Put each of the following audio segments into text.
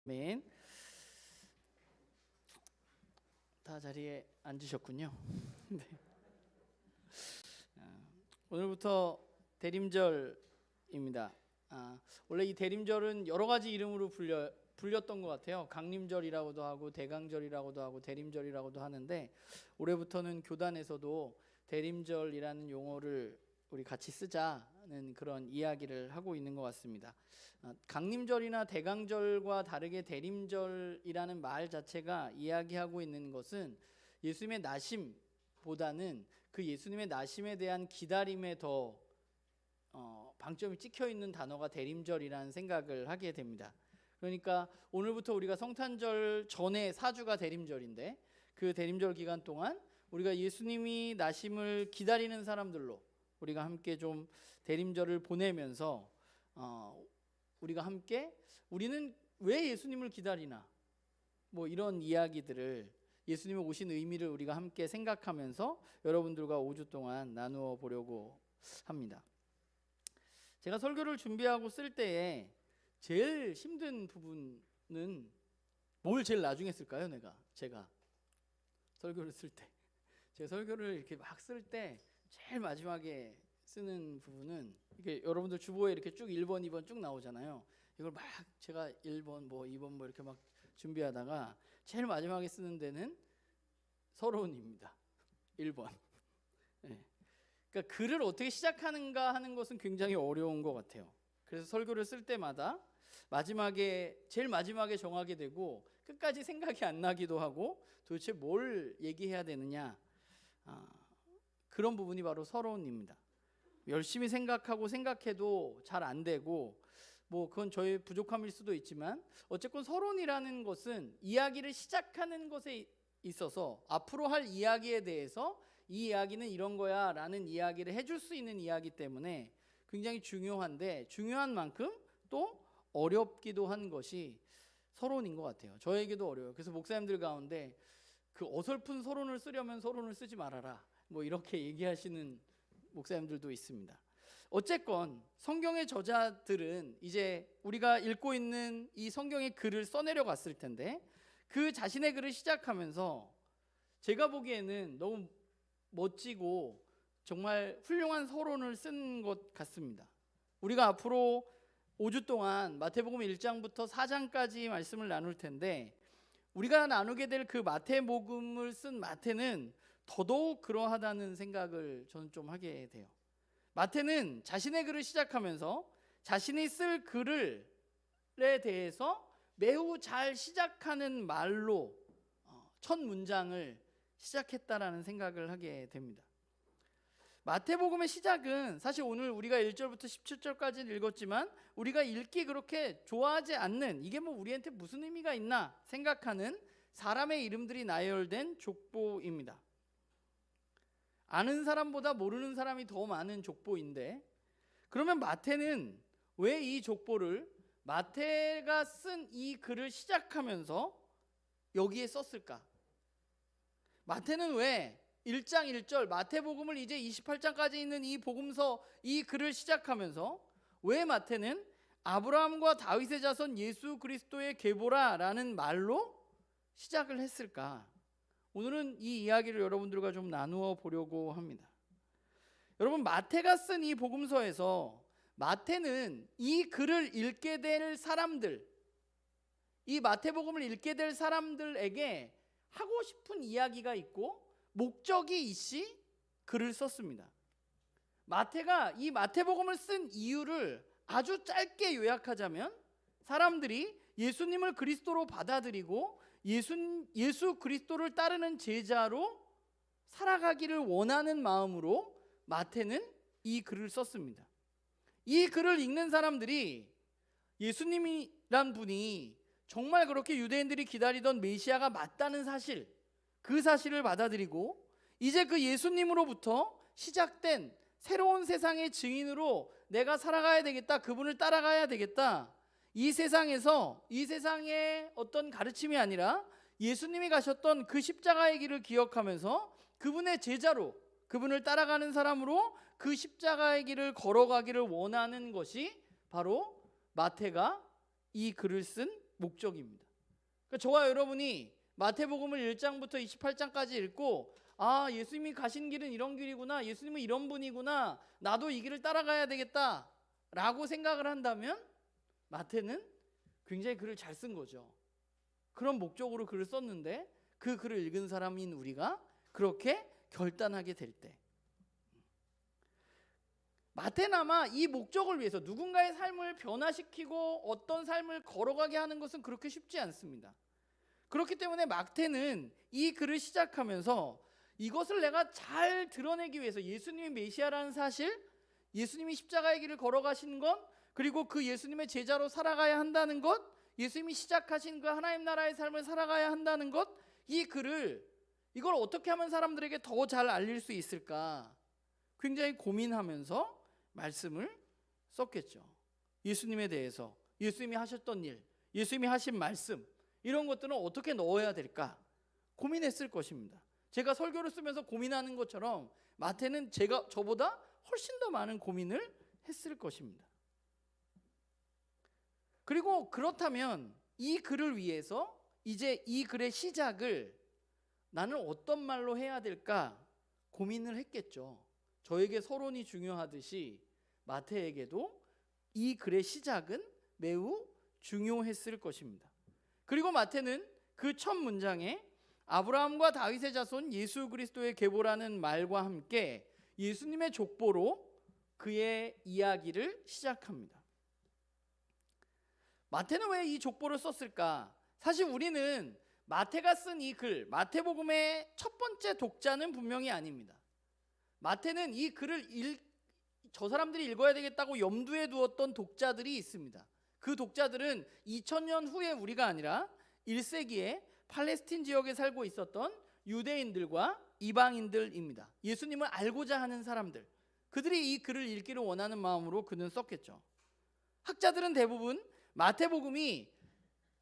아멘. 다 자리에 앉으셨군요. 네. 오늘부터 대림절입니다. 원래 이 대림절은 여러 가지 이름으로 불렸던 것 같아요. 강림절이라고도 하고 대강절이라고도 하고 대림절이라고도 하는데, 올해부터는 교단에서도 대림절이라는 용어를 우리 같이 쓰자는 그런 이야기를 하고 있는 것 같습니다. 강림절이나 대강절과 다르게 대림절이라는 말 자체가 이야기하고 있는 것은 예수님의 나심보다는 그 예수님의 나심에 대한 기다림에 더 방점이 찍혀 있는 단어가 대림절이라는 생각을 하게 됩니다. 그러니까 오늘부터 우리가 성탄절 전에 4주가 대림절인데, 그 대림절 기간 동안 우리가 예수님이 나심을 기다리는 사람들로 우리가 함께 좀 대림절을 보내면서 우리가 함께 우리는 왜 예수님을 기다리나, 뭐 이런 이야기들을, 예수님의 오신 의미를 우리가 함께 생각하면서 여러분들과 5주 동안 나누어 보려고 합니다. 제가 설교를 준비하고 쓸 때에 제일 힘든 부분은 뭘 제일 나중에 쓸까요? 제가 설교를 쓸 때, 제가 설교를 이렇게 막 쓸 때 제일 마지막에 쓰는 부분은, 이게 여러분들 주보에 이렇게 쭉 1번, 2번 쭉 나오잖아요. 이걸 막 제가 1번, 뭐 2번 뭐 이렇게 막 준비하다가 제일 마지막에 쓰는 데는 서론입니다. 1번. 네. 그러니까 글을 어떻게 시작하는가 하는 것은 굉장히 어려운 것 같아요. 그래서 설교를 쓸 때마다 제일 마지막에 정하게 되고 끝까지 생각이 안 나기도 하고, 도대체 뭘 얘기해야 되느냐, 그런 부분이 바로 서론입니다. 열심히 생각하고 생각해도 잘 안 되고, 뭐 그건 저의 부족함일 수도 있지만, 어쨌건 서론이라는 것은 이야기를 시작하는 것에 있어서 앞으로 할 이야기에 대해서 이 이야기는 이런 거야 라는 이야기를 해줄 수 있는 이야기 때문에 굉장히 중요한데, 중요한 만큼 또 어렵기도 한 것이 서론인 것 같아요. 저에게도 어려워요. 그래서 목사님들 가운데 그 어설픈 서론을 쓰려면 서론을 쓰지 말아라, 뭐 이렇게 얘기하시는 목사님들도 있습니다. 어쨌건 성경의 저자들은 이제 우리가 읽고 있는 이 성경의 글을 써내려 갔을 텐데, 그 자신의 글을 시작하면서 제가 보기에는 너무 멋지고 정말 훌륭한 서론을 쓴 것 같습니다. 우리가 앞으로 5주 동안 마태복음 1장부터 4장까지 말씀을 나눌 텐데, 우리가 나누게 될 그 마태복음을 쓴 마태는 더더욱 그러하다는 생각을 저는 좀 하게 돼요. 마태는 자신의 글을 시작하면서 자신이 쓸 글에 대해서 매우 잘 시작하는 말로 첫 문장을 시작했다라는 생각을 하게 됩니다. 마태복음의 시작은 사실 오늘 우리가 1절부터 17절까지는 읽었지만, 우리가 읽기 그렇게 좋아하지 않는, 이게 뭐 우리한테 무슨 의미가 있나 생각하는 사람의 이름들이 나열된 족보입니다. 아는 사람보다 모르는 사람이 더 많은 족보인데, 그러면 마태는 왜 이 족보를, 마태가 쓴 이 글을 시작하면서 여기에 썼을까? 마태는 왜 1장 1절 마태복음을 이제 28장까지 있는 이 복음서, 이 글을 시작하면서 왜 마태는 아브라함과 다윗의 자손 예수 그리스도의 계보라 라는 말로 시작을 했을까? 오늘은 이 이야기를 여러분들과 좀 나누어 보려고 합니다. 여러분, 마태가 쓴 이 복음서에서 마태는 이 글을 읽게 될 사람들, 이 마태복음을 읽게 될 사람들에게 하고 싶은 이야기가 있고 목적이 있이 글을 썼습니다. 마태가 이 마태복음을 쓴 이유를 아주 짧게 요약하자면, 사람들이 예수님을 그리스도로 받아들이고 예수 그리스도를 따르는 제자로 살아가기를 원하는 마음으로 마태는 이 글을 썼습니다. 이 글을 읽는 사람들이 예수님이란 분이 정말 그렇게 유대인들이 기다리던 메시아가 맞다는 사실, 그 사실을 받아들이고 이제 그 예수님으로부터 시작된 새로운 세상의 증인으로 내가 살아가야 되겠다, 그분을 따라가야 되겠다, 이 세상에서 이 세상의 어떤 가르침이 아니라 예수님이 가셨던 그 십자가의 길을 기억하면서 그분의 제자로, 그분을 따라가는 사람으로 그 십자가의 길을 걸어가기를 원하는 것이 바로 마태가 이 글을 쓴 목적입니다. 그러니까 저와 여러분이 마태복음을 1장부터 28장까지 읽고 예수님이 가신 길은 이런 길이구나, 예수님은 이런 분이구나, 나도 이 길을 따라가야 되겠다 라고 생각을 한다면 마태는 굉장히 글을 잘 쓴 거죠. 그런 목적으로 글을 썼는데 그 글을 읽은 사람인 우리가 그렇게 결단하게 될 때, 마태는 아마 이 목적을 위해서 누군가의 삶을 변화시키고 어떤 삶을 걸어가게 하는 것은 그렇게 쉽지 않습니다. 그렇기 때문에 마태는 이 글을 시작하면서 이것을 내가 잘 드러내기 위해서 예수님이 메시아라는 사실, 예수님이 십자가의 길을 걸어가신 것, 그리고 그 예수님의 제자로 살아가야 한다는 것, 예수님이 시작하신 그 하나님 나라의 삶을 살아가야 한다는 것, 이 글을 이걸 어떻게 하면 사람들에게 더 잘 알릴 수 있을까 굉장히 고민하면서 말씀을 썼겠죠. 예수님에 대해서, 예수님이 하셨던 일, 예수님이 하신 말씀, 이런 것들은 어떻게 넣어야 될까 고민했을 것입니다. 제가 설교를 쓰면서 고민하는 것처럼 마태는 저보다 훨씬 더 많은 고민을 했을 것입니다. 그리고 그렇다면 이 글을 위해서 이제 이 글의 시작을 나는 어떤 말로 해야 될까 고민을 했겠죠. 저에게 서론이 중요하듯이 마태에게도 이 글의 시작은 매우 중요했을 것입니다. 그리고 마태는 그 첫 문장에 아브라함과 다윗의 자손 예수 그리스도의 계보라는 말과 함께 예수님의 족보로 그의 이야기를 시작합니다. 마태는 왜 이 족보를 썼을까? 사실 우리는 마태가 쓴 이 글, 마태복음의 첫 번째 독자는 분명히 아닙니다. 마태는 이 글을 저 사람들이 읽어야 되겠다고 염두에 두었던 독자들이 있습니다. 그 독자들은 2000년 후에 우리가 아니라 1세기에 팔레스틴 지역에 살고 있었던 유대인들과 이방인들입니다. 예수님을 알고자 하는 사람들, 그들이 이 글을 읽기를 원하는 마음으로 그는 썼겠죠. 학자들은 대부분 마태복음이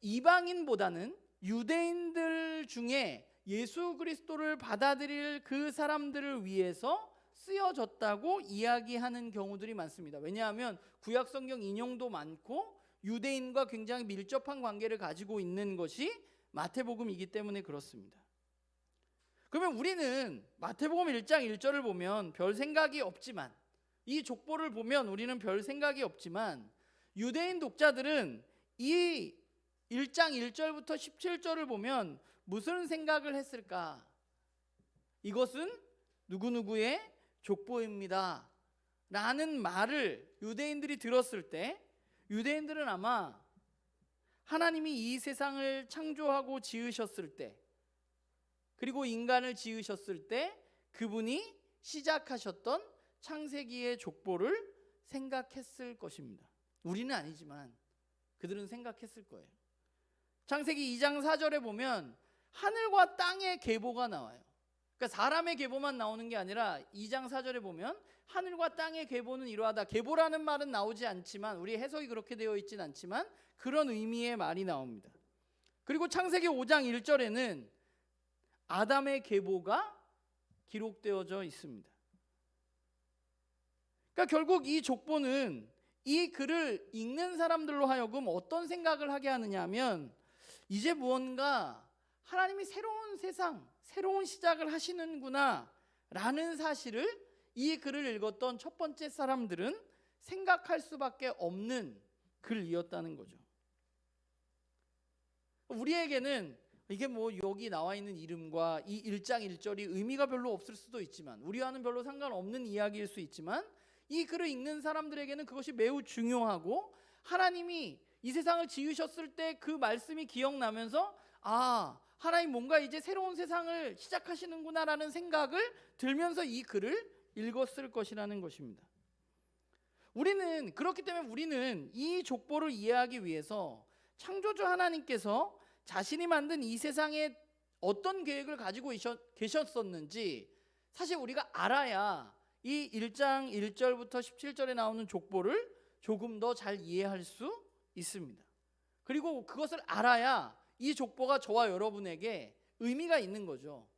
이방인보다는 유대인들 중에 예수 그리스도를 받아들일 그 사람들을 위해서 쓰여졌다고 이야기하는 경우들이 많습니다. 왜냐하면 구약 성경 인용도 많고 유대인과 굉장히 밀접한 관계를 가지고 있는 것이 마태복음이기 때문에 그렇습니다. 그러면 우리는 마태복음 1장 1절을 보면 별 생각이 없지만, 이 족보를 보면 우리는 별 생각이 없지만, 유대인 독자들은 이 1장 1절부터 17절을 보면 무슨 생각을 했을까? 이것은 누구누구의 족보입니다 라는 말을 유대인들이 들었을 때, 유대인들은 아마 하나님이 이 세상을 창조하고 지으셨을 때, 그리고 인간을 지으셨을 때 그분이 시작하셨던 창세기의 족보를 생각했을 것입니다. 우리는 아니지만 그들은 생각했을 거예요. 창세기 2장 4절에 보면 하늘과 땅의 계보가 나와요. 그러니까 사람의 계보만 나오는 게 아니라 2장 4절에 보면 하늘과 땅의 계보는 이러하다. 계보라는 말은 나오지 않지만, 우리 해석이 그렇게 되어 있진 않지만 그런 의미의 말이 나옵니다. 그리고 창세기 5장 1절에는 아담의 계보가 기록되어져 있습니다. 그러니까 결국 이 족보는 이 글을 읽는 사람들로 하여금 어떤 생각을 하게 하느냐 하면, 이제 무언가 하나님이 새로운 세상, 새로운 시작을 하시는구나 라는 사실을 이 글을 읽었던 첫 번째 사람들은 생각할 수밖에 없는 글이었다는 거죠. 우리에게는 이게 뭐 여기 나와 있는 이름과 이 1장 1절이 의미가 별로 없을 수도 있지만, 우리와는 별로 상관없는 이야기일 수 있지만, 이 글을 읽는 사람들에게는 그것이 매우 중요하고, 하나님이 이 세상을 지으셨을 때 그 말씀이 기억나면서 하나님 뭔가 이제 새로운 세상을 시작하시는구나라는 생각을 들면서 이 글을 읽었을 것이라는 것입니다. 그렇기 때문에 우리는 이 족보를 이해하기 위해서 창조주 하나님께서 자신이 만든 이 세상에 어떤 계획을 가지고 계셨었는지 사실 우리가 알아야 이 1장 1절부터 17절에 나오는 족보를 조금 더 잘 이해할 수 있습니다. 그리고 그것을 알아야 이 족보가 저와 여러분에게 의미가 있는 거죠.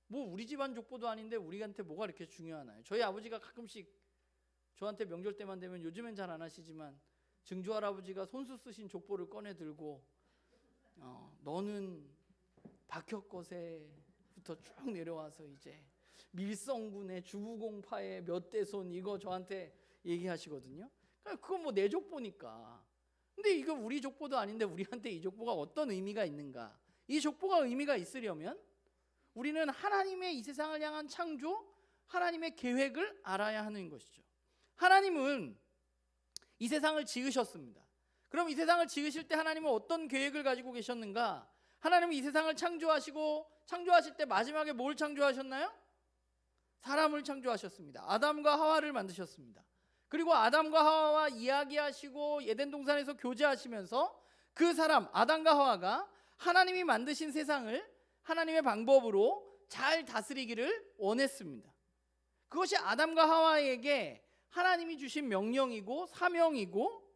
뭐 우리 집안 족보도 아닌데 우리한테 뭐가 이렇게 중요하나요? 저희 아버지가 가끔씩 저한테 명절 때만 되면, 요즘엔 잘 안 하시지만 증조 할아버지가 손수 쓰신 족보를 꺼내 들고 너는 박혁거세부터 쭉 내려와서 이제 밀성군의 주부공파의 몇 대손 이거 저한테 얘기하시거든요. 그건 뭐 내 족보니까. 근데 이거 우리 족보도 아닌데 우리한테 이 족보가 어떤 의미가 있는가? 이 족보가 의미가 있으려면 우리는 하나님의 이 세상을 향한 창조, 하나님의 계획을 알아야 하는 것이죠. 하나님은 이 세상을 지으셨습니다. 그럼 이 세상을 지으실 때 하나님은 어떤 계획을 가지고 계셨는가? 하나님은 이 세상을 창조하실 때 마지막에 뭘 창조하셨나요? 사람을 창조하셨습니다. 아담과 하와를 만드셨습니다. 그리고 아담과 하와와 이야기하시고 에덴 동산에서 교제하시면서 그 사람 아담과 하와가 하나님이 만드신 세상을 하나님의 방법으로 잘 다스리기를 원했습니다. 그것이 아담과 하와에게 하나님이 주신 명령이고 사명이고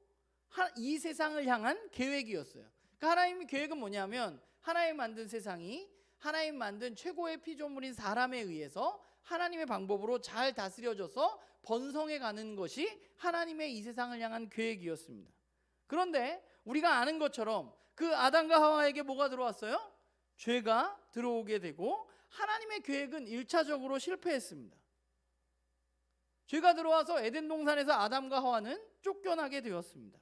이 세상을 향한 계획이었어요. 그러니까 하나님의 계획은 뭐냐면 하나님 만든 세상이 하나님 만든 최고의 피조물인 사람에 의해서 하나님의 방법으로 잘 다스려져서 번성해 가는 것이 하나님의 이 세상을 향한 계획이었습니다. 그런데 우리가 아는 것처럼 그 아담과 하와에게 뭐가 들어왔어요? 죄가 들어오게 되고 하나님의 계획은 1차적으로 실패했습니다. 죄가 들어와서 에덴 동산에서 아담과 하와는 쫓겨나게 되었습니다.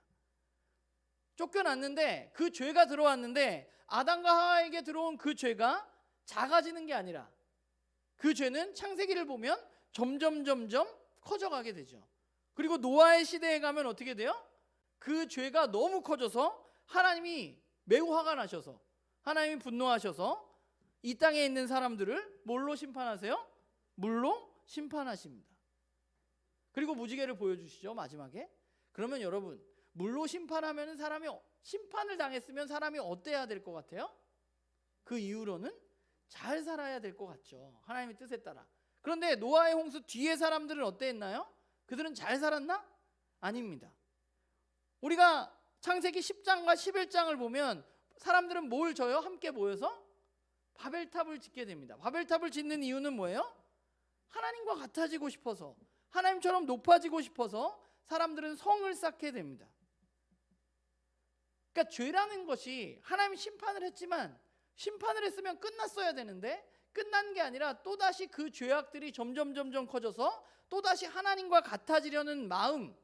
쫓겨났는데 그 죄가 들어왔는데 아담과 하와에게 들어온 그 죄가 작아지는 게 아니라 그 죄는 창세기를 보면 점점 커져가게 되죠. 그리고 노아의 시대에 가면 어떻게 돼요? 그 죄가 너무 커져서 하나님이 매우 화가 나셔서 하나님이 분노하셔서 이 땅에 있는 사람들을 뭘로 심판하세요? 물로 심판하십니다. 그리고 무지개를 보여주시죠, 마지막에. 그러면 여러분, 물로 심판하면 심판을 당했으면 사람이 어때야 될 것 같아요? 그 이후로는 잘 살아야 될 것 같죠, 하나님의 뜻에 따라. 그런데 노아의 홍수 뒤에 사람들은 어땠나요? 그들은 잘 살았나? 아닙니다. 우리가 창세기 10장과 11장을 보면 사람들은 뭘 져요? 함께 모여서 바벨탑을 짓게 됩니다. 바벨탑을 짓는 이유는 뭐예요? 하나님과 같아지고 싶어서, 하나님처럼 높아지고 싶어서 사람들은 성을 쌓게 됩니다. 그러니까 죄라는 것이 하나님이 심판을 했지만 심판을 했으면 끝났어야 되는데 끝난 게 아니라 또다시 그 죄악들이 점점 커져서 또다시 하나님과 같아지려는 마음,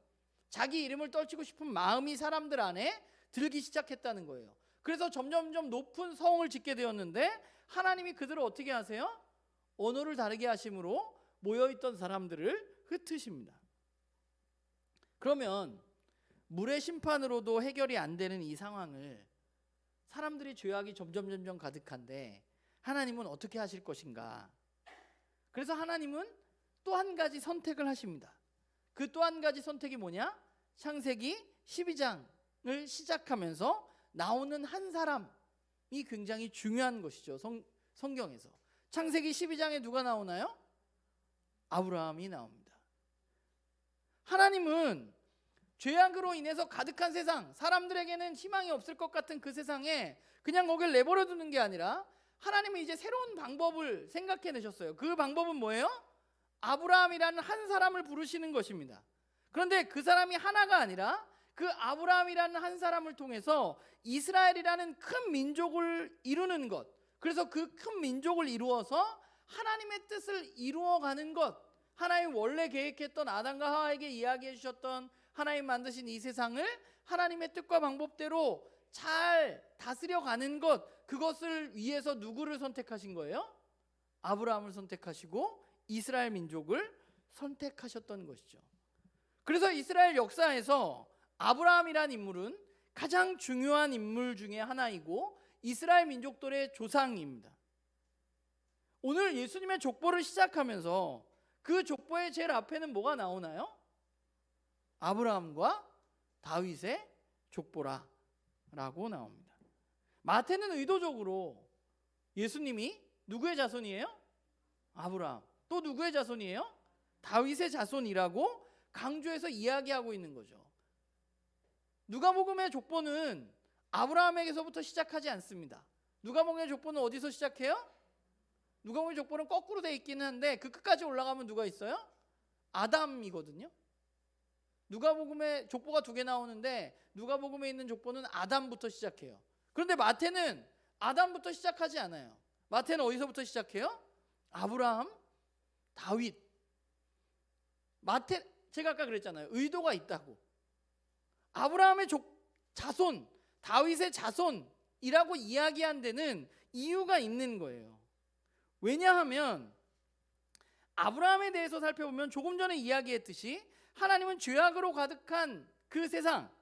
자기 이름을 떨치고 싶은 마음이 사람들 안에 들기 시작했다는 거예요. 그래서 점점 높은 성을 짓게 되었는데 하나님이 그들을 어떻게 하세요? 언어를 다르게 하심으로 모여있던 사람들을 흩으십니다. 그러면 물의 심판으로도 해결이 안 되는 이 상황을 사람들이 죄악이 점점 가득한데 하나님은 어떻게 하실 것인가? 그래서 하나님은 또 한 가지 선택을 하십니다. 그 또 한 가지 선택이 뭐냐? 창세기 12장을 시작하면서 나오는 한 사람이 굉장히 중요한 것이죠. 성경에서 창세기 12장에 누가 나오나요? 아브라함이 나옵니다. 하나님은 죄악으로 인해서 가득한 세상, 사람들에게는 희망이 없을 것 같은 그 세상에 그냥 거길 내버려 두는 게 아니라 하나님은 이제 새로운 방법을 생각해 내셨어요. 그 방법은 뭐예요? 아브라함이라는 한 사람을 부르시는 것입니다. 그런데 그 사람이 하나가 아니라 그 아브라함이라는 한 사람을 통해서 이스라엘이라는 큰 민족을 이루는 것, 그래서 그 큰 민족을 이루어서 하나님의 뜻을 이루어가는 것, 하나님 원래 계획했던 아담과 하와에게 이야기해 주셨던 하나님 만드신 이 세상을 하나님의 뜻과 방법대로 잘 다스려가는 것, 그것을 위해서 누구를 선택하신 거예요? 아브라함을 선택하시고 이스라엘 민족을 선택하셨던 것이죠. 그래서 이스라엘 역사에서 아브라함이란 인물은 가장 중요한 인물 중에 하나이고 이스라엘 민족들의 조상입니다. 오늘 예수님의 족보를 시작하면서 그 족보의 제일 앞에는 뭐가 나오나요? 아브라함과 다윗의 족보라라고 나옵니다. 마태는 의도적으로 예수님이 누구의 자손이에요? 아브라함. 또 누구의 자손이에요? 다윗의 자손이라고 강조해서 이야기하고 있는 거죠. 누가복음의 족보는 아브라함에게서부터 시작하지 않습니다. 누가복음의 족보는 어디서 시작해요? 누가복음의 족보는 거꾸로 돼 있기는 한데 그 끝까지 올라가면 누가 있어요? 아담이거든요. 누가복음의 족보가 2개 나오는데 누가복음에 있는 족보는 아담부터 시작해요. 그런데 마태는 아담부터 시작하지 않아요. 마태는 어디서부터 시작해요? 아브라함, 다윗. 제가 아까 그랬잖아요. 의도가 있다고. 아브라함의 자손, 다윗의 자손이라고 이야기한 데는 이유가 있는 거예요. 왜냐하면 아브라함에 대해서 살펴보면 조금 전에 이야기했듯이 하나님은 죄악으로 가득한 그 세상,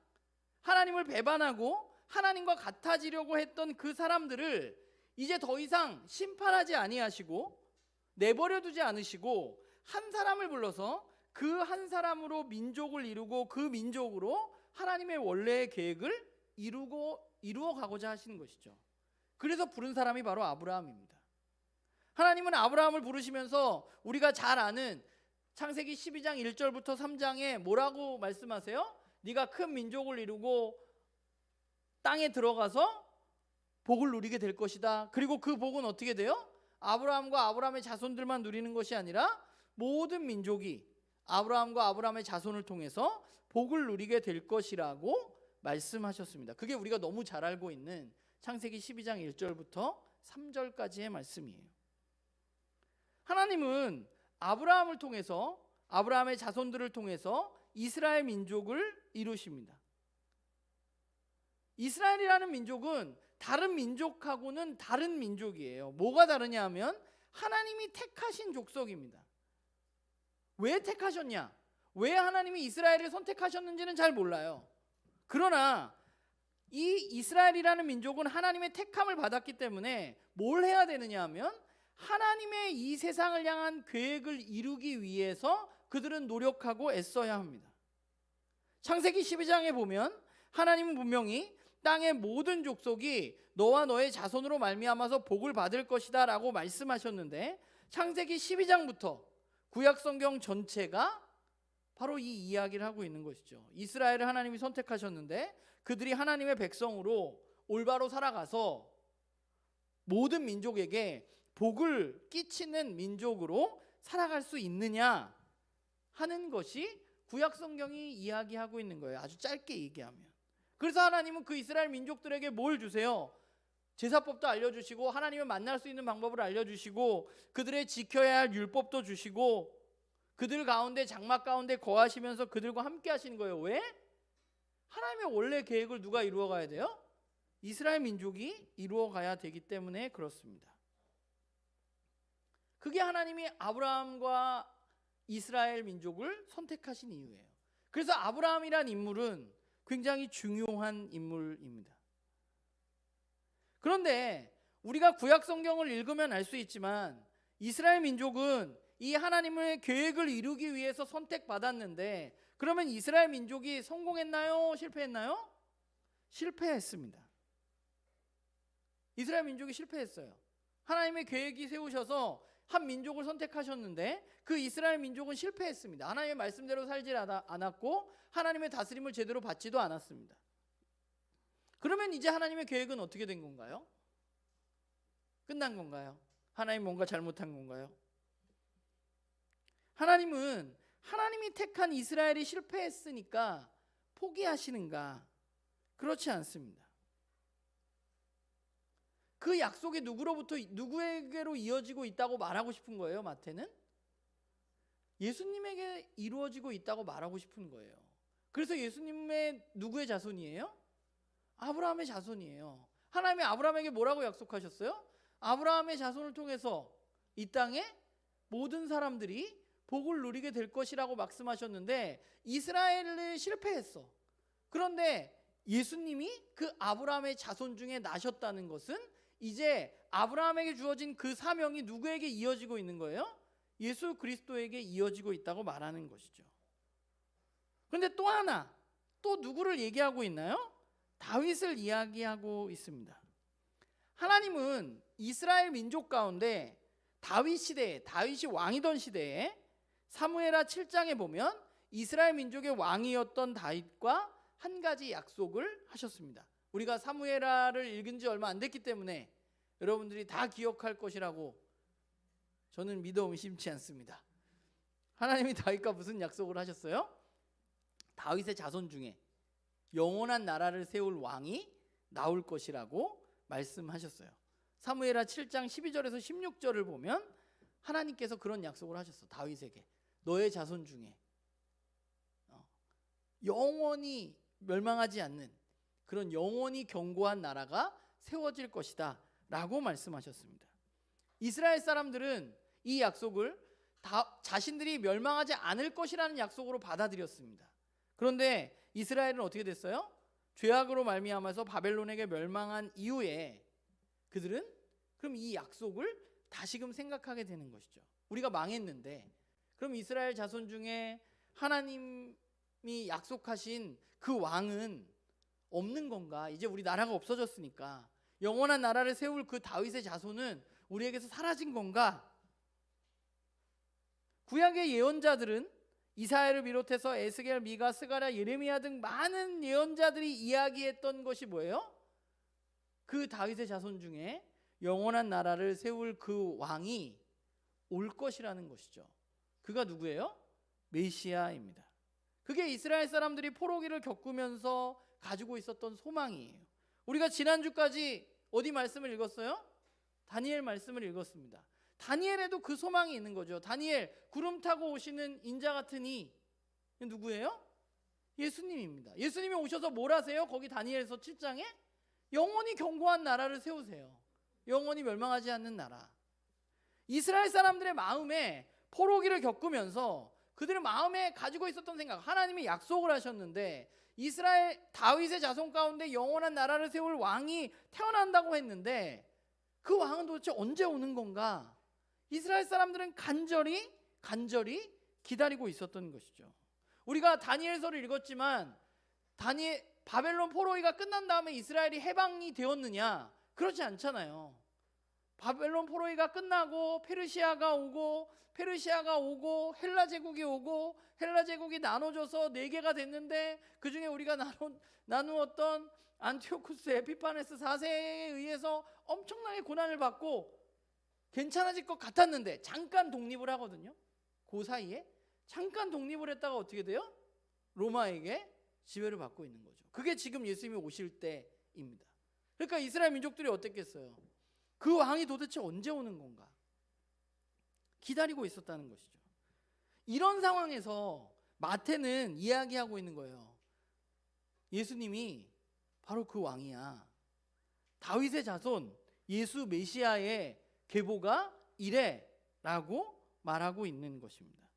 하나님을 배반하고 하나님과 같아지려고 했던 그 사람들을 이제 더 이상 심판하지 아니하시고 내버려 두지 않으시고 한 사람을 불러서 그 한 사람으로 민족을 이루고 그 민족으로 하나님의 원래의 계획을 이루어 가고자 하시는 것이죠. 그래서 부른 사람이 바로 아브라함입니다. 하나님은 아브라함을 부르시면서 우리가 잘 아는 창세기 12장 1절부터 3장에 뭐라고 말씀하세요? 네가 큰 민족을 이루고 땅에 들어가서 복을 누리게 될 것이다. 그리고 그 복은 어떻게 돼요? 아브라함과 아브라함의 자손들만 누리는 것이 아니라 모든 민족이 아브라함과 아브라함의 자손을 통해서 복을 누리게 될 것이라고 말씀하셨습니다. 그게 우리가 너무 잘 알고 있는 창세기 12장 1절부터 3절까지의 말씀이에요. 하나님은 아브라함을 통해서 아브라함의 자손들을 통해서 이스라엘 민족을 이루십니다. 이스라엘이라는 민족은 다른 민족하고는 다른 민족이에요. 뭐가 다르냐 하면 하나님이 택하신 족속입니다. 왜 택하셨냐? 왜 하나님이 이스라엘을 선택하셨는지는 잘 몰라요. 그러나 이 이스라엘이라는 민족은 하나님의 택함을 받았기 때문에 뭘 해야 되느냐 하면 하나님의 이 세상을 향한 계획을 이루기 위해서 그들은 노력하고 애써야 합니다. 창세기 12장에 보면 하나님은 분명히 땅의 모든 족속이 너와 너의 자손으로 말미암아서 복을 받을 것이다 라고 말씀하셨는데 창세기 12장부터 구약성경 전체가 바로 이 이야기를 하고 있는 것이죠. 이스라엘을 하나님이 선택하셨는데 그들이 하나님의 백성으로 올바로 살아가서 모든 민족에게 복을 끼치는 민족으로 살아갈 수 있느냐 하는 것이 구약성경이 이야기하고 있는 거예요. 아주 짧게 얘기하면. 그래서 하나님은 그 이스라엘 민족들에게 뭘 주세요? 제사법도 알려주시고 하나님을 만날 수 있는 방법을 알려주시고 그들의 지켜야 할 율법도 주시고 그들 가운데 장막 가운데 거하시면서 그들과 함께 하시는 거예요. 왜? 하나님의 원래 계획을 누가 이루어 가야 돼요? 이스라엘 민족이 이루어 가야 되기 때문에 그렇습니다. 그게 하나님이 아브라함과 이스라엘 민족을 선택하신 이유예요. 그래서 아브라함이란 인물은 굉장히 중요한 인물입니다. 그런데 우리가 구약 성경을 읽으면 알 수 있지만 이스라엘 민족은 이 하나님의 계획을 이루기 위해서 선택받았는데 그러면 이스라엘 민족이 성공했나요? 실패했나요? 실패했습니다. 이스라엘 민족이 실패했어요. 하나님의 계획이 세우셔서 한 민족을 선택하셨는데 그 이스라엘 민족은 실패했습니다. 하나님의 말씀대로 살지 않았고 하나님의 다스림을 제대로 받지도 않았습니다. 그러면 이제 하나님의 계획은 어떻게 된 건가요? 끝난 건가요? 하나님 뭔가 잘못한 건가요? 하나님은 하나님이 택한 이스라엘이 실패했으니까 포기하시는가? 그렇지 않습니다. 그 약속이 누구에게로 이어지고 있다고 말하고 싶은 거예요, 마태는? 예수님에게 이루어지고 있다고 말하고 싶은 거예요. 그래서 예수님의 누구의 자손이에요? 아브라함의 자손이에요. 하나님이 아브라함에게 뭐라고 약속하셨어요? 아브라함의 자손을 통해서 이 땅에 모든 사람들이 복을 누리게 될 것이라고 말씀하셨는데 이스라엘은 실패했어. 그런데 예수님이 그 아브라함의 자손 중에 나셨다는 것은 이제 아브라함에게 주어진 그 사명이 누구에게 이어지고 있는 거예요? 예수 그리스도에게 이어지고 있다고 말하는 것이죠. 그런데 또 하나, 또 누구를 얘기하고 있나요? 다윗을 이야기하고 있습니다. 하나님은 이스라엘 민족 가운데 다윗 시대에, 다윗이 왕이던 시대에 사무엘하 7장에 보면 이스라엘 민족의 왕이었던 다윗과 한 가지 약속을 하셨습니다. 우리가 사무엘하를 읽은 지 얼마 안 됐기 때문에 여러분들이 다 기억할 것이라고 저는 믿어 의심치 않습니다. 하나님이 다윗과 무슨 약속을 하셨어요? 다윗의 자손 중에 영원한 나라를 세울 왕이 나올 것이라고 말씀하셨어요. 사무엘하 7장 12절에서 16절을 보면 하나님께서 그런 약속을 하셨어. 다윗에게 너의 자손 중에 영원히 멸망하지 않는 그런 영원히 견고한 나라가 세워질 것이다 라고 말씀하셨습니다. 이스라엘 사람들은 이 약속을 자신들이 멸망하지 않을 것이라는 약속으로 받아들였습니다. 그런데 이스라엘은 어떻게 됐어요? 죄악으로 말미암아서 바벨론에게 멸망한 이후에 그들은 그럼 이 약속을 다시금 생각하게 되는 것이죠. 우리가 망했는데 그럼 이스라엘 자손 중에 하나님이 약속하신 그 왕은 없는 건가? 이제 우리 나라가 없어졌으니까 영원한 나라를 세울 그 다윗의 자손은 우리에게서 사라진 건가? 구약의 예언자들은 이사야를 비롯해서 에스겔, 미가, 스가랴, 예레미야 등 많은 예언자들이 이야기했던 것이 뭐예요? 그 다윗의 자손 중에 영원한 나라를 세울 그 왕이 올 것이라는 것이죠. 그가 누구예요? 메시아입니다. 그게 이스라엘 사람들이 포로기를 겪으면서 가지고 있었던 소망이에요. 우리가 지난주까지 어디 말씀을 읽었어요? 다니엘 말씀을 읽었습니다. 다니엘에도 그 소망이 있는 거죠. 다니엘, 구름 타고 오시는 인자 같은 이 누구예요? 예수님입니다. 예수님이 오셔서 뭘 하세요? 거기 다니엘서 7장에 영원히 견고한 나라를 세우세요. 영원히 멸망하지 않는 나라. 이스라엘 사람들의 마음에 포로기를 겪으면서 그들의 마음에 가지고 있었던 생각, 하나님이 약속을 하셨는데 이스라엘 다윗의 자손 가운데 영원한 나라를 세울 왕이 태어난다고 했는데 그 왕은 도대체 언제 오는 건가? 이스라엘 사람들은 간절히 기다리고 있었던 것이죠. 우리가 다니엘서를 읽었지만 바벨론 포로기가 끝난 다음에 이스라엘이 해방이 되었느냐? 그렇지 않잖아요. 바벨론 포로기가 끝나고 페르시아가 오고 헬라 제국이 오고 헬라 제국이 나눠져서 4개가 됐는데 그 중에 우리가 나누었던 안티오쿠스 에피파네스 4세에 의해서 엄청나게 고난을 받고 괜찮아질 것 같았는데 잠깐 독립을 하거든요. 그 사이에 잠깐 독립을 했다가 어떻게 돼요? 로마에게 지배를 받고 있는 거죠. 그게 지금 예수님이 오실 때입니다. 그러니까 이스라엘 민족들이 어땠겠어요? 그 왕이 도대체 언제 오는 건가? 기다리고 있었다는 것이죠. 이런 상황에서 마태는 이야기하고 있는 거예요. 예수님이 바로 그 왕이야. 다윗의 자손 예수 메시아의 계보가 이래 라고 말하고 있는 것입니다.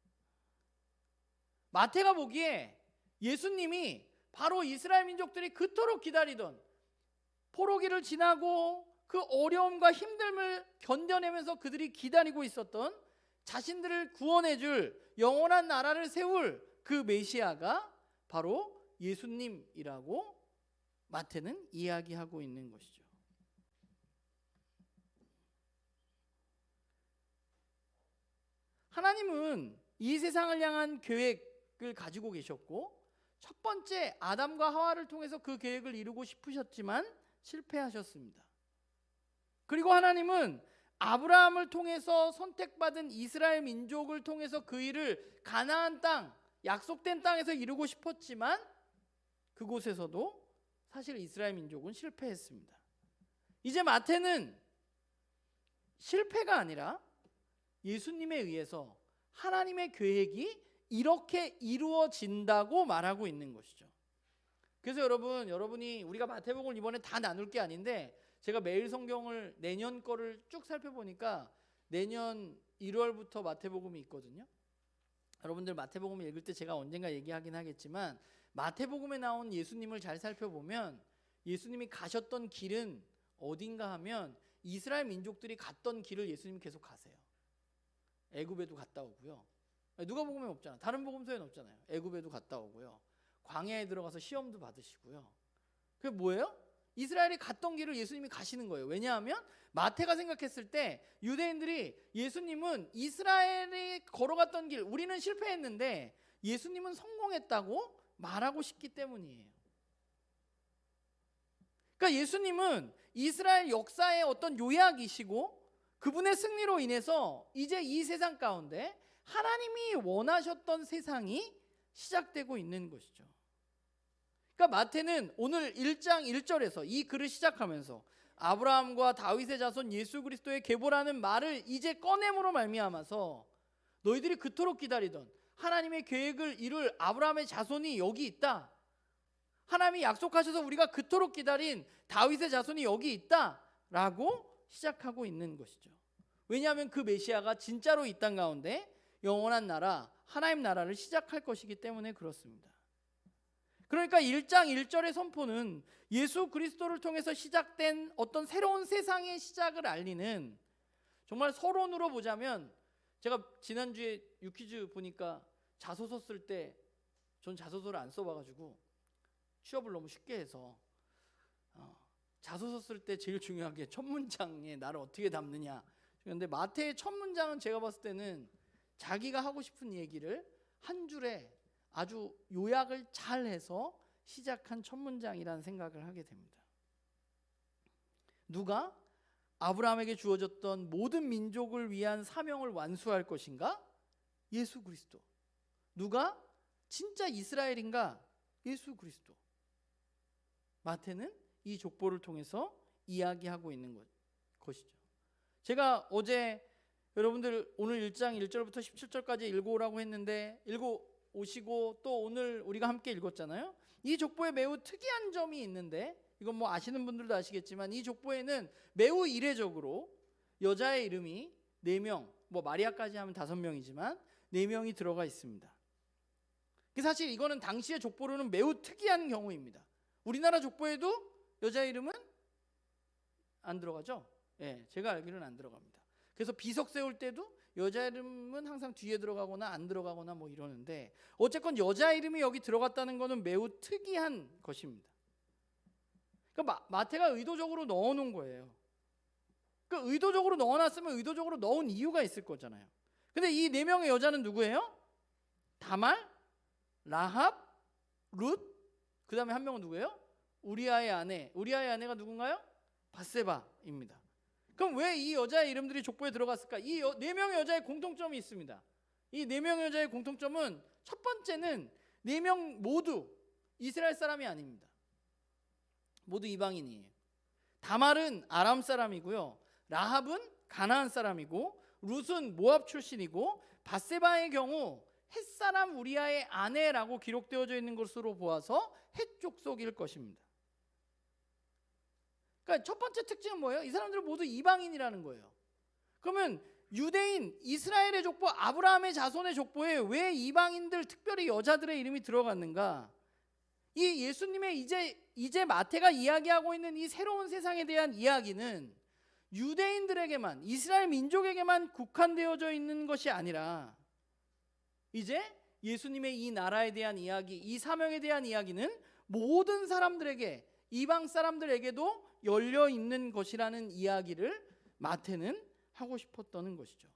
마태가 보기에 예수님이 바로 이스라엘 민족들이 그토록 기다리던 포로기를 지나고 그 어려움과 힘듦을 견뎌내면서 그들이 기다리고 있었던 자신들을 구원해 줄 영원한 나라를 세울 그 메시아가 바로 예수님이라고 마태는 이야기하고 있는 것이죠. 하나님은 이 세상을 향한 계획을 가지고 계셨고 첫 번째 아담과 하와를 통해서 그 계획을 이루고 싶으셨지만 실패하셨습니다. 그리고 하나님은 아브라함을 통해서 선택받은 이스라엘 민족을 통해서 그 일을 가나안 땅, 약속된 땅에서 이루고 싶었지만 그곳에서도 사실 이스라엘 민족은 실패했습니다. 이제 마태는 실패가 아니라 예수님에 의해서 하나님의 계획이 이렇게 이루어진다고 말하고 있는 것이죠. 그래서 여러분이 우리가 마태복음을 이번에 다 나눌 게 아닌데 제가 매일 성경을 내년 거를 쭉 살펴보니까 내년 1월부터 마태복음이 있거든요. 여러분들 마태복음을 읽을 때 제가 언젠가 얘기하긴 하겠지만 마태복음에 나온 예수님을 잘 살펴보면 예수님이 가셨던 길은 어딘가 하면 이스라엘 민족들이 갔던 길을 예수님이 계속 가세요. 애굽에도 갔다 오고요. 누가복음에 없잖아. 다른 복음서에는 없잖아요. 애굽에도 갔다 오고요. 광야에 들어가서 시험도 받으시고요. 그게 뭐예요? 이스라엘이 갔던 길을 예수님이 가시는 거예요. 왜냐하면 마태가 생각했을 때 유대인들이 예수님은 이스라엘이 걸어갔던 길, 우리는 실패했는데 예수님은 성공했다고 말하고 싶기 때문이에요. 그러니까 예수님은 이스라엘 역사의 어떤 요약이시고 그분의 승리로 인해서 이제 이 세상 가운데 하나님이 원하셨던 세상이 시작되고 있는 것이죠. 그러니까 마태는 오늘 1장 1절에서 이 글을 시작하면서 아브라함과 다윗의 자손 예수 그리스도의 계보라는 말을 이제 꺼냄으로 말미암아서 너희들이 그토록 기다리던 하나님의 계획을 이룰 아브라함의 자손이 여기 있다. 하나님이 약속하셔서 우리가 그토록 기다린 다윗의 자손이 여기 있다라고 시작하고 있는 것이죠. 왜냐하면 그 메시아가 진짜로 이 땅 가운데 영원한 나라, 하나님 나라를 시작할 것이기 때문에 그렇습니다. 그러니까 1장 1절의 선포는 예수 그리스도를 통해서 시작된 어떤 새로운 세상의 시작을 알리는, 정말 서론으로 보자면, 제가 지난주에 유퀴즈 보니까 자소서 쓸 때 전 자소서를 안 써봐가지고 취업을 너무 쉽게 해서 자소서 쓸 때 제일 중요한 게 첫 문장에 나를 어떻게 담느냐. 그런데 마태의 첫 문장은 제가 봤을 때는 자기가 하고 싶은 얘기를 한 줄에 아주 요약을 잘 해서 시작한 첫 문장이라는 생각을 하게 됩니다. 누가 아브라함에게 주어졌던 모든 민족을 위한 사명을 완수할 것인가? 예수 그리스도. 누가 진짜 이스라엘인가? 예수 그리스도. 마태는 이 족보를 통해서 이야기하고 있는 것이죠. 제가 어제 여러분들 오늘 1장 1절부터 17절까지 읽어오라고 했는데 읽어오시고 또 오늘 우리가 함께 읽었잖아요. 이 족보에 매우 특이한 점이 있는데, 이건 뭐 아시는 분들도 아시겠지만 이 족보에는 매우 이례적으로 여자의 이름이 4명, 뭐 마리아까지 하면 5명이지만 4명이 들어가 있습니다. 사실 이거는 당시의 족보로는 매우 특이한 경우입니다. 우리나라 족보에도 여자 이름은 안 들어가죠? 예, 제가 알기로는 안 들어갑니다. 그래서 비석 세울 때도 여자 이름은 항상 뒤에 들어가거나 안 들어가거나 뭐 이러는데, 어쨌건 여자 이름이 여기 들어갔다는 것은 매우 특이한 것입니다. 그러니까 마태가 의도적으로 넣어놓은 거예요. 그러니까 의도적으로 넣어놨으면 의도적으로 넣은 이유가 있을 거잖아요. 근데 이 4명의 여자는 누구예요? 다말, 라합, 룻, 그 다음에 한 명은 누구예요? 우리아의 아내. 우리아의 아내가 누군가요? 밧세바입니다. 그럼 왜 이 여자의 이름들이 족보에 들어갔을까? 이 4명의 여자의 공통점이 있습니다. 이 4명의 여자의 공통점은, 첫 번째는 4명 모두 이스라엘 사람이 아닙니다. 모두 이방인이에요. 다말은 아람 사람이고요, 라합은 가나안 사람이고, 룻은 모압 출신이고, 밧세바의 경우 헷사람 우리아의 아내라고 기록되어져 있는 것으로 보아서 헷 족속일 것입니다. 그러니까 첫 번째 특징은 뭐예요? 이 사람들은 모두 이방인이라는 거예요. 그러면 유대인 이스라엘의 족보, 아브라함의 자손의 족보에 왜 이방인들, 특별히 여자들의 이름이 들어갔는가? 이 예수님의 이제 마태가 이야기하고 있는 이 새로운 세상에 대한 이야기는 유대인들에게만, 이스라엘 민족에게만 국한되어져 있는 것이 아니라, 이제 예수님의 이 나라에 대한 이야기, 이 사명에 대한 이야기는 모든 사람들에게, 이방 사람들에게도 열려 있는 것이라는 이야기를 마태는 하고 싶었던 것이죠.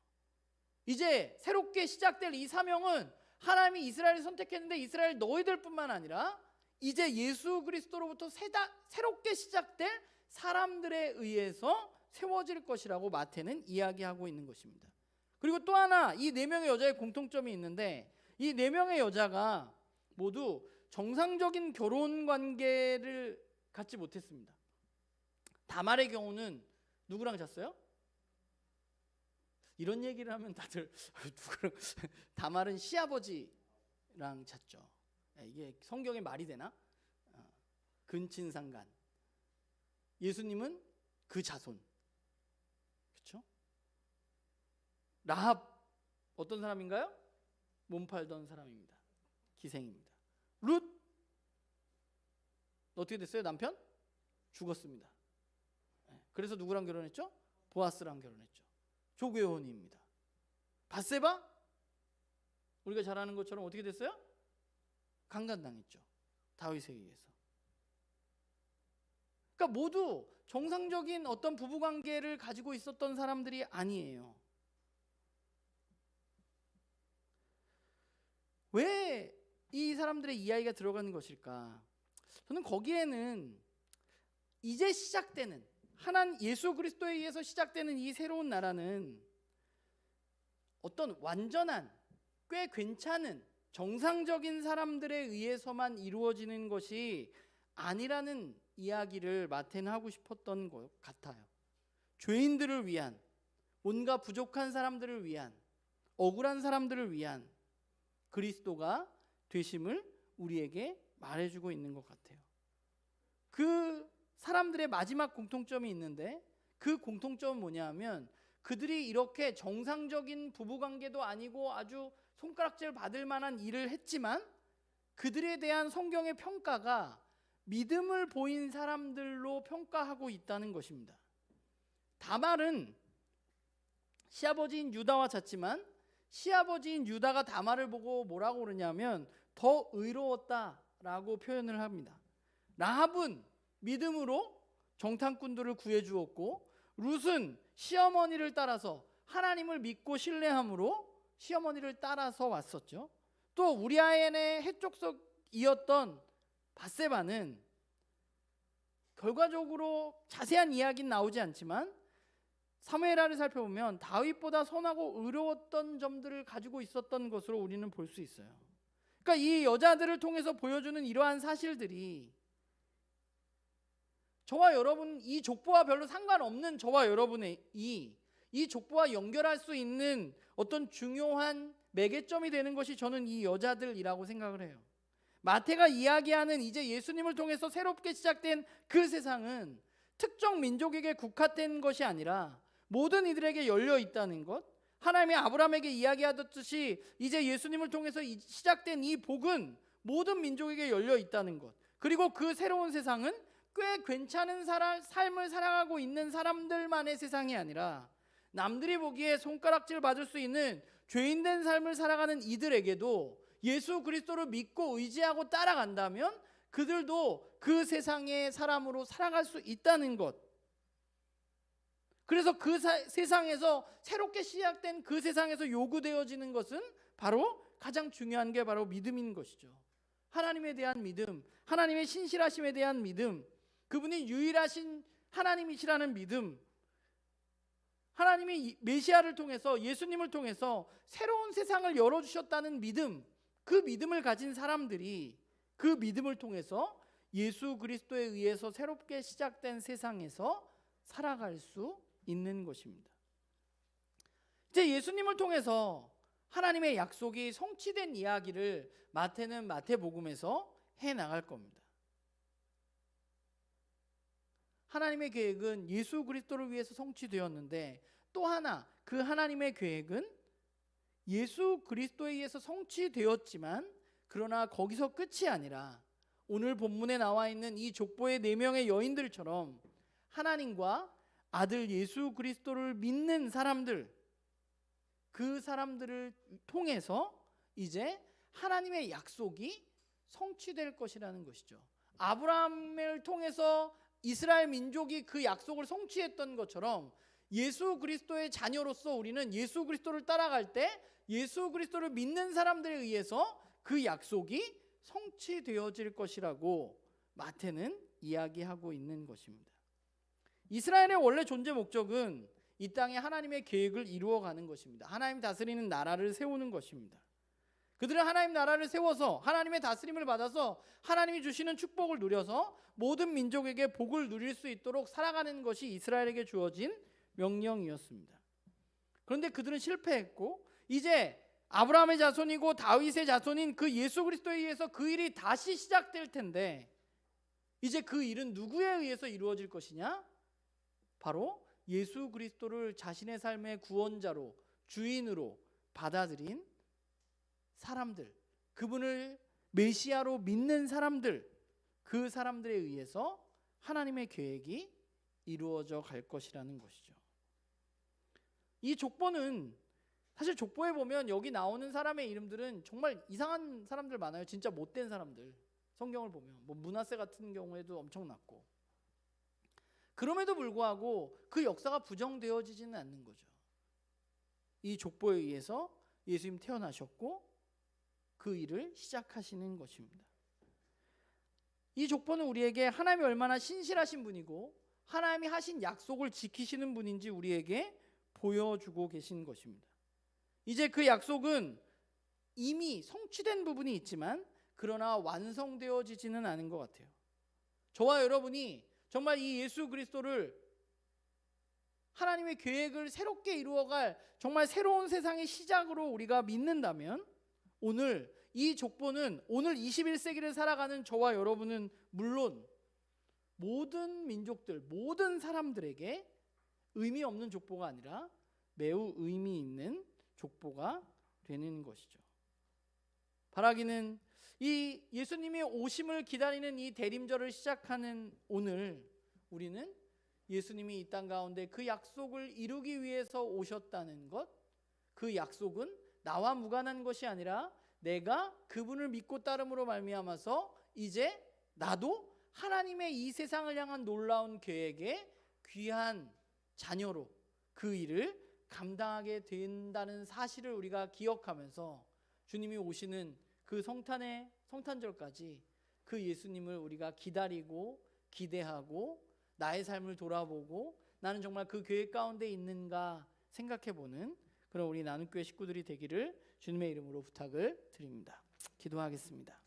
이제 새롭게 시작될 이 사명은 하나님이 이스라엘을 선택했는데 이스라엘 너희들뿐만 아니라 이제 예수 그리스도로부터 새롭게 시작될 사람들에 의해서 세워질 것이라고 마태는 이야기하고 있는 것입니다. 그리고 또 하나, 이 4명의 여자의 공통점이 있는데, 이 4명의 여자가 모두 정상적인 결혼 관계를 갖지 못했습니다. 다말의 경우는 누구랑 잤어요? 이런 얘기를 하면 다들 누구랑, 다말은 시아버지랑 잤죠. 이게 성경에 말이 되나? 근친상간. 예수님은 그 자손. 그렇죠? 라합 어떤 사람인가요? 몸 팔던 사람입니다. 기생입니다. 룻 어떻게 됐어요? 남편? 죽었습니다. 그래서 누구랑 결혼했죠? 보아스랑 결혼했죠. 조교원입니다. 밧세바? 우리가 잘 아는 것처럼 어떻게 됐어요? 강간당했죠. 다윗에 의해서. 그러니까 모두 정상적인 어떤 부부관계를 가지고 있었던 사람들이 아니에요. 왜 이 사람들의 이야기가 들어가는 것일까? 저는 거기에는 이제 시작되는, 하나님 예수 그리스도에 의해서 시작되는 이 새로운 나라는 어떤 완전한, 꽤 괜찮은 정상적인 사람들에 의해서만 이루어지는 것이 아니라는 이야기를 마태는 하고 싶었던 것 같아요. 죄인들을 위한, 뭔가 부족한 사람들을 위한, 억울한 사람들을 위한 그리스도가 되심을 우리에게 말해주고 있는 것 같아요. 그 사람들의 마지막 공통점이 있는데, 그 공통점은 뭐냐 하면 그들이 이렇게 정상적인 부부관계도 아니고 아주 손가락질 받을 만한 일을 했지만 그들에 대한 성경의 평가가 믿음을 보인 사람들로 평가하고 있다는 것입니다. 다말은 시아버지인 유다와 잤지만 시아버지인 유다가 다말을 보고 뭐라고 그러냐면 더 의로웠다라고 표현을 합니다. 라합은 믿음으로 정탐꾼들을 구해주었고 룻은 시어머니를 따라서 하나님을 믿고 신뢰함으로 시어머니를 따라서 왔었죠. 또 우리아의 해족속이었던 밧세바는 결과적으로 자세한 이야기는 나오지 않지만 사무엘하를 살펴보면 다윗보다 선하고 의로웠던 점들을 가지고 있었던 것으로 우리는 볼 수 있어요. 그러니까 이 여자들을 통해서 보여주는 이러한 사실들이 저와 여러분, 이 족보와 별로 상관없는 저와 여러분의 이 족보와 연결할 수 있는 어떤 중요한 매개점이 되는 것이 저는 이 여자들이라고 생각을 해요. 마태가 이야기하는 이제 예수님을 통해서 새롭게 시작된 그 세상은 특정 민족에게 국한된 것이 아니라 모든 이들에게 열려 있다는 것, 하나님이 아브라함에게 이야기하듯이 이제 예수님을 통해서 시작된 이 복은 모든 민족에게 열려 있다는 것, 그리고 그 새로운 세상은 꽤 괜찮은 삶을 살아가고 있는 사람들만의 세상이 아니라 남들이 보기에 손가락질 받을 수 있는 죄인된 삶을 살아가는 이들에게도 예수 그리스도를 믿고 의지하고 따라간다면 그들도 그 세상의 사람으로 살아갈 수 있다는 것. 그래서 그 세상에서 새롭게 시작된 그 세상에서 요구되어지는 것은 바로 가장 중요한 게 바로 믿음인 것이죠. 하나님에 대한 믿음, 하나님의 신실하심에 대한 믿음, 그분이 유일하신 하나님이시라는 믿음, 하나님이 메시아를 통해서 예수님을 통해서 새로운 세상을 열어주셨다는 믿음, 그 믿음을 가진 사람들이 그 믿음을 통해서 예수 그리스도에 의해서 새롭게 시작된 세상에서 살아갈 수 있는 것입니다. 이제 예수님을 통해서 하나님의 약속이 성취된 이야기를 마태는 마태복음에서 해나갈 겁니다. 하나님의 계획은 예수 그리스도를 위해서 성취되었는데 또 하나 그 하나님의 계획은 예수 그리스도에 의해서 성취되었지만 그러나 거기서 끝이 아니라 오늘 본문에 나와 있는 이 족보의 4명의 여인들처럼 하나님과 아들 예수 그리스도를 믿는 사람들, 그 사람들을 통해서 이제 하나님의 약속이 성취될 것이라는 것이죠. 아브라함을 통해서 이스라엘 민족이 그 약속을 성취했던 것처럼 예수 그리스도의 자녀로서 우리는 예수 그리스도를 따라갈 때 예수 그리스도를 믿는 사람들에 의해서 그 약속이 성취되어질 것이라고 마태는 이야기하고 있는 것입니다. 이스라엘의 원래 존재 목적은 이 땅에 하나님의 계획을 이루어가는 것입니다. 하나님 다스리는 나라를 세우는 것입니다. 그들은 하나님 나라를 세워서 하나님의 다스림을 받아서 하나님이 주시는 축복을 누려서 모든 민족에게 복을 누릴 수 있도록 살아가는 것이 이스라엘에게 주어진 명령이었습니다. 그런데 그들은 실패했고 이제 아브라함의 자손이고 다윗의 자손인 그 예수 그리스도에 의해서 그 일이 다시 시작될 텐데 이제 그 일은 누구에 의해서 이루어질 것이냐? 바로 예수 그리스도를 자신의 삶의 구원자로 주인으로 받아들인 사람들, 그분을 메시아로 믿는 사람들, 그 사람들에 의해서 하나님의 계획이 이루어져 갈 것이라는 것이죠. 이 족보는 사실 족보에 보면 여기 나오는 사람의 이름들은 정말 이상한 사람들 많아요. 진짜 못된 사람들. 성경을 보면 뭐 므낫세 같은 경우에도 엄청났고 그럼에도 불구하고 그 역사가 부정되어지지는 않는 거죠. 이 족보에 의해서 예수님 태어나셨고 그 일을 시작하시는 것입니다. 이 족보는 우리에게 하나님이 얼마나 신실하신 분이고 하나님이 하신 약속을 지키시는 분인지 우리에게 보여주고 계신 것입니다. 이제 그 약속은 이미 성취된 부분이 있지만 그러나 완성되어지지는 않은 것 같아요. 저와 여러분이 정말 이 예수 그리스도를 하나님의 계획을 새롭게 이루어갈 정말 새로운 세상의 시작으로 우리가 믿는다면 오늘 이 족보는 오늘 21세기를 살아가는 저와 여러분은 물론 모든 민족들, 모든 사람들에게 의미 없는 족보가 아니라 매우 의미 있는 족보가 되는 것이죠. 바라기는 이 예수님의 오심을 기다리는 이 대림절을 시작하는 오늘 우리는 예수님이 이 땅 가운데 그 약속을 이루기 위해서 오셨다는 것, 그 약속은 나와 무관한 것이 아니라 내가 그분을 믿고 따름으로 말미암아서 이제 나도 하나님의 이 세상을 향한 놀라운 계획의 귀한 자녀로 그 일을 감당하게 된다는 사실을 우리가 기억하면서 주님이 오시는 그 성탄절까지 그 예수님을 우리가 기다리고 기대하고 나의 삶을 돌아보고 나는 정말 그 계획 가운데 있는가 생각해보는 그런 우리 나눔교회 식구들이 되기를 주님의 이름으로 부탁을 드립니다. 기도하겠습니다.